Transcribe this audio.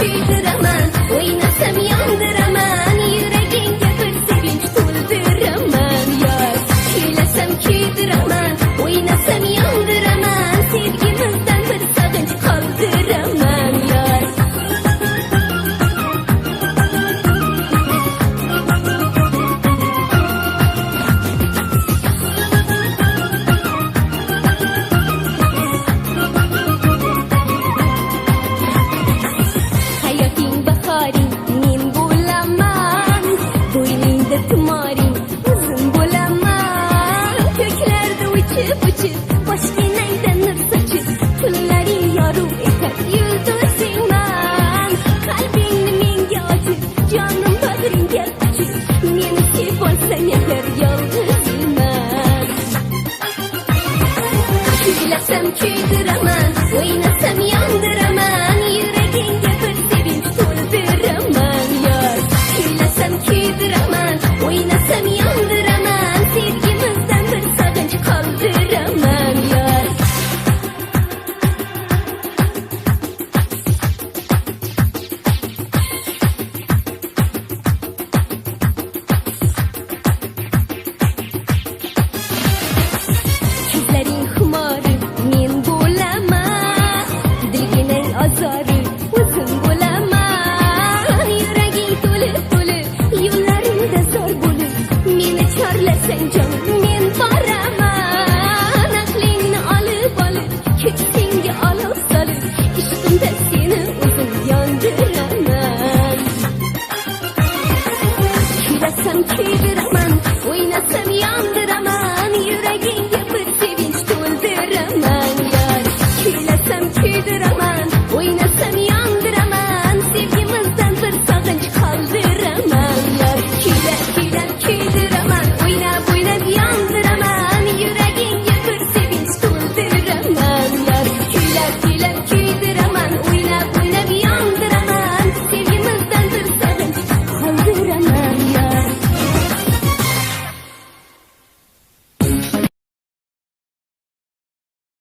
kuydıraman, oynasam yandıraman, yüreğinge bir sevinç to'ldiraman yar. Kuylasam kuydıraman, oynasam yandıraman, sevgimizdan bir sog'inch qoldiraman yar. Hayoting bahoring men bo'laman, bo'yningda tumoring o'zim bo'laman. Ko'klarda uchib boshginangda nur sochib, kunlaring yorug' etar yulduzingman. Qalbingni menga ochib, jonim bag'ringga ochib, meni sevib olsang agar yolg'izman. Kuylasam kuydiraman, o'ynasam yondir